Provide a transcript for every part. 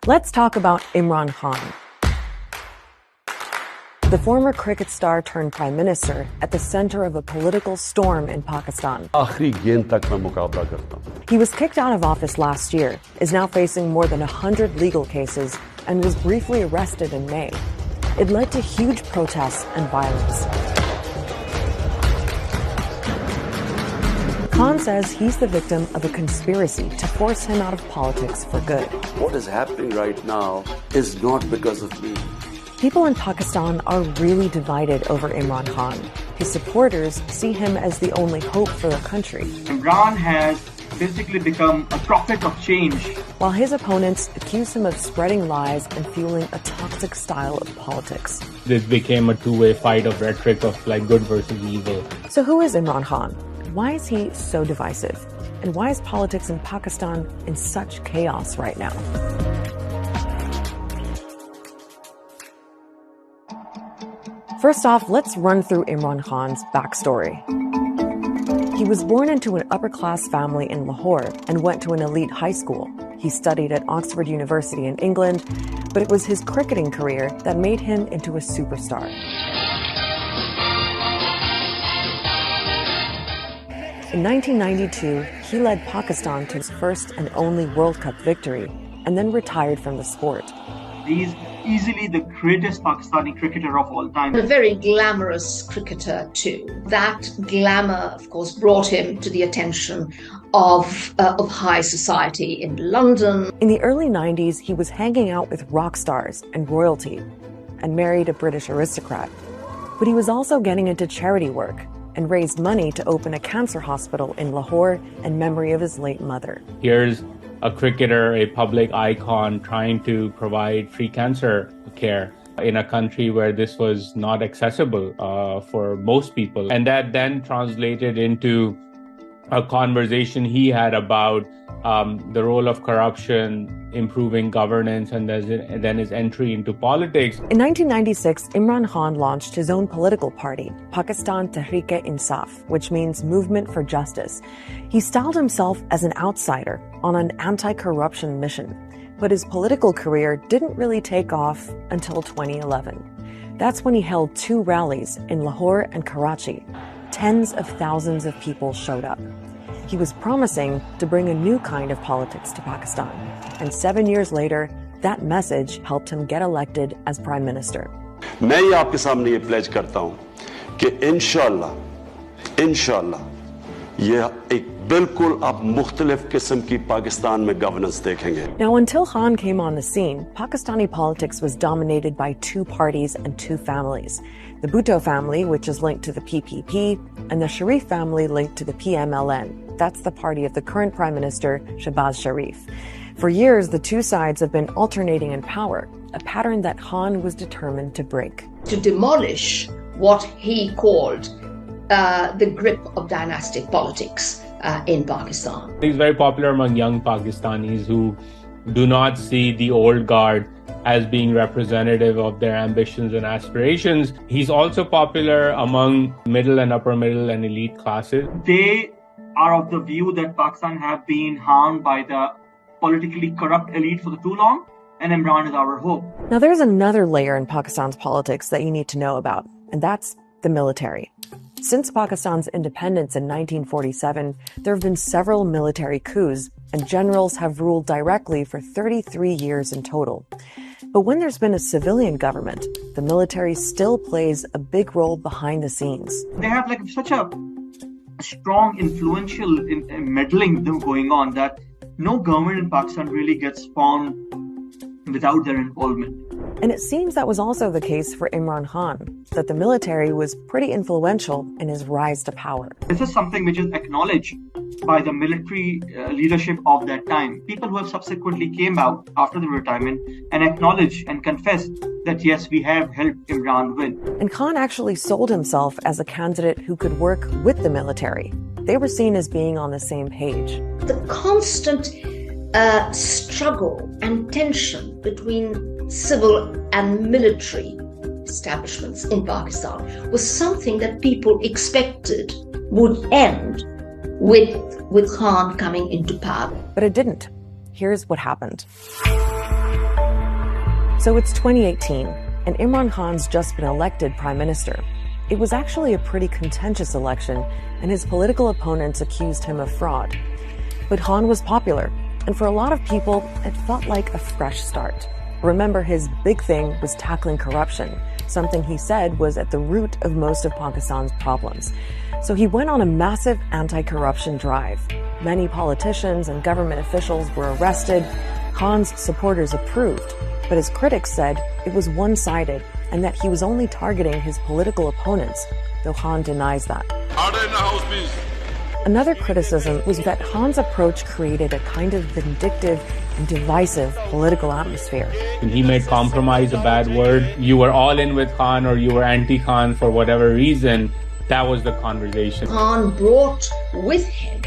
Let's talk about Imran Khan, the former cricket star turned prime minister at the center of a political storm in Pakistan. आखिरी गेंद तक मैं मुकाबला करता हूं. He was kicked out of office last year, is now facing more than 100 legal cases, and was briefly arrested in May. It led to huge protests and violence. Khan says he's the victim of a conspiracy to force him out of politics for good. What is happening right now is not because of me. People in Pakistan are really divided over Imran Khan. His supporters see him as the only hope for the country, Imran has basically become a prophet of change. while his opponents accuse him of spreading lies and fueling a toxic style of politics. This became a two-way fight of rhetoric of like good versus evil. So who is Imran Khan? Why is he so divisive? And why is politics in Pakistan in such chaos right now? First off, let's run through Imran Khan's backstory. He was born into an upper-class family in Lahore and went to an elite high school. He studied at Oxford University in England, but it was his cricketing career that made him into a superstar. In 1992, he led Pakistan to its first and only World Cup victory, and then retired from the sport. He's easily the greatest Pakistani cricketer of all time. A very glamorous cricketer too. That glamour, of course, brought him to the attention of high society in London. In the early 90s, he was hanging out with rock stars and royalty, and married a British aristocrat. But he was also getting into charity work and raised money to open a cancer hospital in Lahore in memory of his late mother. Here's a cricketer, a public icon, trying to provide free cancer care in a country where this was not accessible for most people. And that then translated into a conversation he had about the role of corruption, improving governance, and then his entry into politics. In 1996, Imran Khan launched his own political party, Pakistan Tehreek-e-Insaf, which means Movement for Justice. He styled himself as an outsider on an anti-corruption mission, but his political career didn't really take off until 2011. That's when he held 2 rallies in Lahore and Karachi. Tens of thousands of people showed up. He was promising to bring a new kind of politics to Pakistan. And 7 years later, that message helped him get elected as prime minister. मैं ये आपके सामने ये pledge करता हूं कि इंशाल्लाह ये एक बिल्कुल आप मुख्तलिफ किस्म की पाकिस्तान में गवर्नेंस देखेंगे. Now, until Khan came on the scene, Pakistani politics was dominated by 2 parties and 2 families. The Bhutto family, which is linked to the PPP, and the Sharif family linked to the PMLN. That's the party of the current Prime Minister, Shehbaz Sharif. For years, the 2 sides have been alternating in power, a pattern that Khan was determined to break. To demolish what he called the grip of dynastic politics in Pakistan. He's very popular among young Pakistanis who do not see the old guard as being representative of their ambitions and aspirations. He's also popular among middle and upper middle and elite classes. They are of the view that Pakistan have been harmed by the politically corrupt elite for too long, and Imran is our hope. Now, there's another layer in Pakistan's politics that you need to know about, and that's the military. Since Pakistan's independence in 1947, there have been several military coups, and generals have ruled directly for 33 years in total. But when there's been a civilian government, the military still plays a big role behind the scenes. They have like such a strong influential meddling going on that no government in Pakistan really gets formed without their involvement. And it seems that was also the case for Imran Khan, that the military was pretty influential in his rise to power. This is something which is acknowledged by the military leadership of that time. People who have subsequently came out after the retirement and acknowledged and confessed that yes, we have helped Imran win. And Khan actually sold himself as a candidate who could work with the military. They were seen as being on the same page. The constant struggle and tension between civil and military establishments in Pakistan was something that people expected would end with Khan coming into power. But it didn't. Here's what happened. So it's 2018, and Imran Khan's just been elected prime minister. It was actually a pretty contentious election, and his political opponents accused him of fraud. But Khan was popular, and for a lot of people, it felt like a fresh start. Remember, his big thing was tackling corruption, something he said was at the root of most of Pakistan's problems. So he went on a massive anti-corruption drive. Many politicians and government officials were arrested. Khan's supporters approved, but his critics said it was one-sided and that he was only targeting his political opponents, though Khan denies that. Order in the house, please. Another criticism was that Khan's approach created a kind of vindictive and divisive political atmosphere. When he made compromise a bad word, you were all in with Khan or you were anti-Khan for whatever reason, that was the conversation. Khan brought with him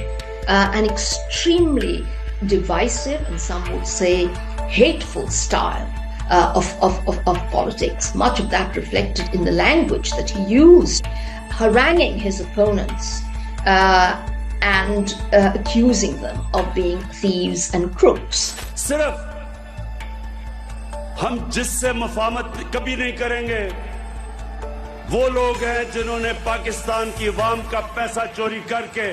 an extremely divisive and some would say hateful style of politics. Much of that reflected in the language that he used, haranguing his opponents and accusing them of being thieves and crooks. सिर्फ हम जिससे मुफाहमत कभी नहीं करेंगे वो लोग हैं जिन्होंने पाकिस्तान की अवाम का पैसा चोरी करके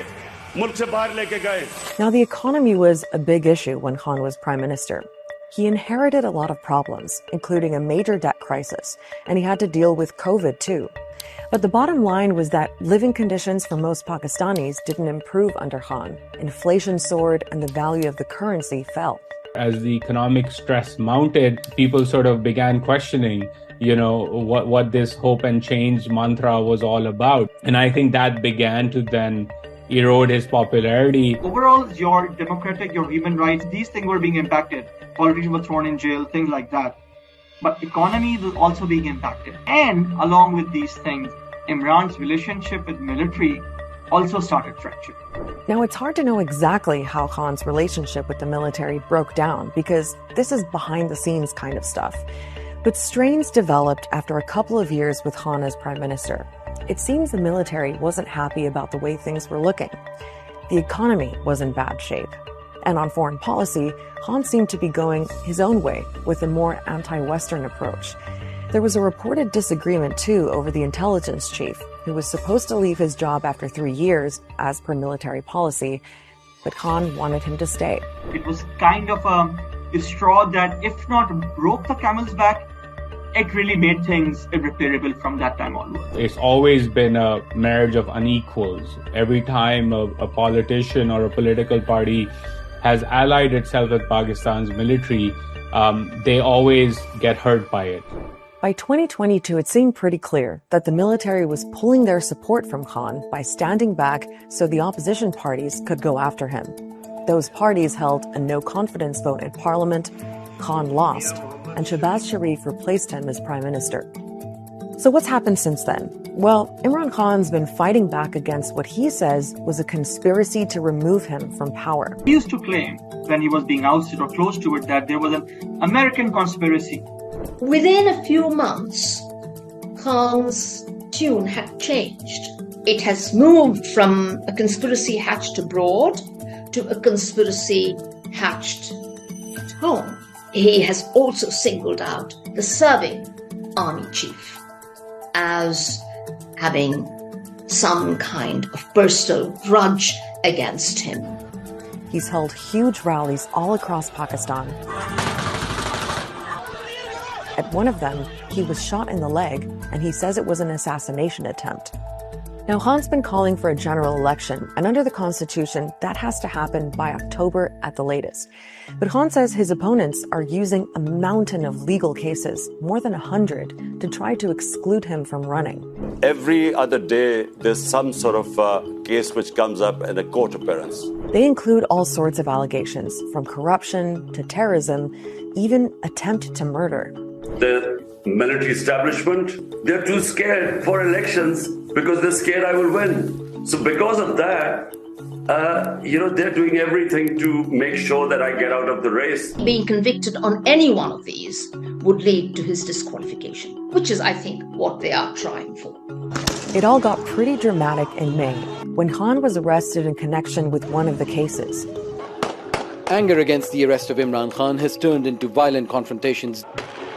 मुल्क से बाहर लेके गए. Now, the economy was a big issue when Khan was prime minister. He inherited a lot of problems, including a major debt crisis, and he had to deal with COVID too. But the bottom line was that living conditions for most Pakistanis didn't improve under Khan. Inflation soared and the value of the currency fell. As the economic stress mounted, people sort of began questioning, what this hope and change mantra was all about. And I think that began to then erode his popularity. Overall, your democratic, your human rights, these things were being impacted. Politicians were thrown in jail, things like that. But economy was also being impacted. And along with these things, Imran's relationship with military also started fracturing. Now, it's hard to know exactly how Khan's relationship with the military broke down because this is behind-the-scenes kind of stuff. But strains developed after a couple of years with Khan as prime minister. It seems the military wasn't happy about the way things were looking. The economy was in bad shape. And on foreign policy, Khan seemed to be going his own way with a more anti-Western approach. There was a reported disagreement, too, over the intelligence chief, who was supposed to leave his job after 3 years, as per military policy, but Khan wanted him to stay. It was kind of a straw that, if not broke the camel's back, it really made things irreparable from that time onward. It's always been a marriage of unequals. Every time a politician or a political party has allied itself with Pakistan's military, they always get hurt by it. By 2022, it seemed pretty clear that the military was pulling their support from Khan by standing back so the opposition parties could go after him. Those parties held a no-confidence vote in parliament, Khan lost, and Shehbaz Sharif replaced him as prime minister. So what's happened since then? Well, Imran Khan's been fighting back against what he says was a conspiracy to remove him from power. He used to claim, when he was being ousted or close to it, that there was an American conspiracy. Within a few months, Khan's tune had changed. It has moved from a conspiracy hatched abroad to a conspiracy hatched at home. He has also singled out the serving army chief as having some kind of personal grudge against him. He's held huge rallies all across Pakistan. At one of them, he was shot in the leg, and he says it was an assassination attempt. Now, Khan's been calling for a general election, and under the constitution, that has to happen by October at the latest. But Khan says his opponents are using a mountain of legal cases, more than 100, to try to exclude him from running. Every other day, there's some sort of case which comes up in a court appearance. They include all sorts of allegations, from corruption to terrorism, even attempt to murder. The military establishment, they're too scared for elections because they're scared I will win. So because of that, they're doing everything to make sure that I get out of the race. Being convicted on any one of these would lead to his disqualification, which is, I think, what they are trying for. It all got pretty dramatic in May, when Khan was arrested in connection with one of the cases. Anger against the arrest of Imran Khan has turned into violent confrontations.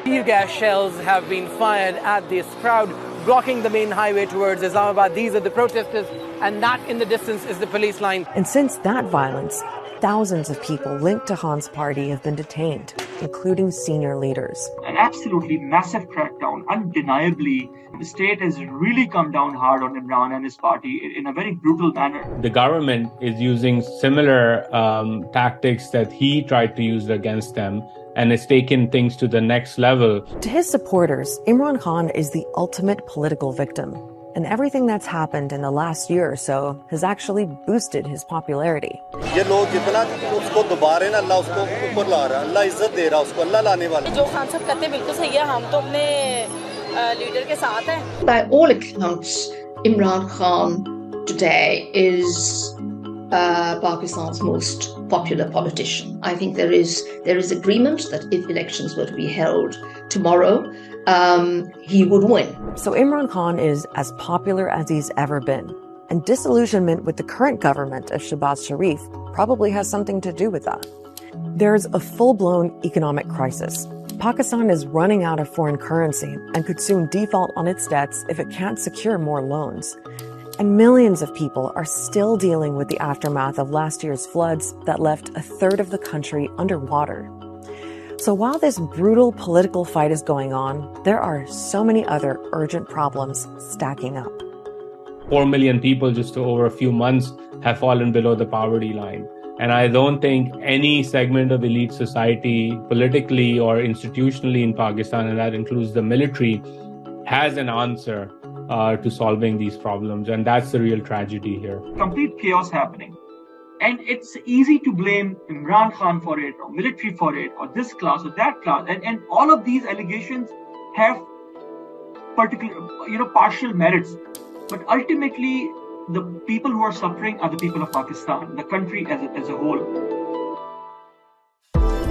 Tear gas shells have been fired at this crowd, blocking the main highway towards Islamabad. These are the protesters, and that in the distance is the police line. And since that violence, thousands of people linked to Khan's party have been detained, including senior leaders. An absolutely massive crackdown. Undeniably, the state has really come down hard on Imran and his party in a very brutal manner. The government is using similar tactics that he tried to use against them, and it's taken things to the next level. To his supporters, Imran Khan is the ultimate political victim. And everything that's happened in the last year or so has actually boosted his popularity. ये लोग जितना उसको दोबारा ना अल्लाह उसको ऊपर ला रहा है, अल्लाह इज्जत दे रहा है उसको, अल्लाह लाने वाला है. जो खान साहब कहते हैं बिल्कुल सही है, हम तो अपने लीडर के साथ हैं. By all accounts, Imran Khan today is Pakistan's most popular politician. I think there is agreement that if elections were to be held tomorrow, he would win. So Imran Khan is as popular as he's ever been. And disillusionment with the current government of Shehbaz Sharif probably has something to do with that. There's a full-blown economic crisis. Pakistan is running out of foreign currency and could soon default on its debts if it can't secure more loans. And millions of people are still dealing with the aftermath of last year's floods that left a third of the country underwater. So while this brutal political fight is going on, there are so many other urgent problems stacking up. 4 million people just over a few months have fallen below the poverty line. And I don't think any segment of elite society, politically or institutionally in Pakistan, and that includes the military, has an answer to solving these problems. And that's the real tragedy here. Complete chaos happening. And it's easy to blame Imran Khan for it, or military for it, or this class or that class. And all of these allegations have partial merits. But ultimately, the people who are suffering are the people of Pakistan, the country as a whole.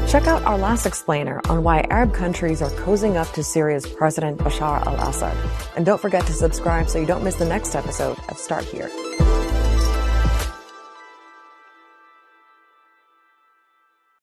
Check out our last explainer on why Arab countries are cozying up to Syria's President Bashar al-Assad. And don't forget to subscribe so you don't miss the next episode of Start Here.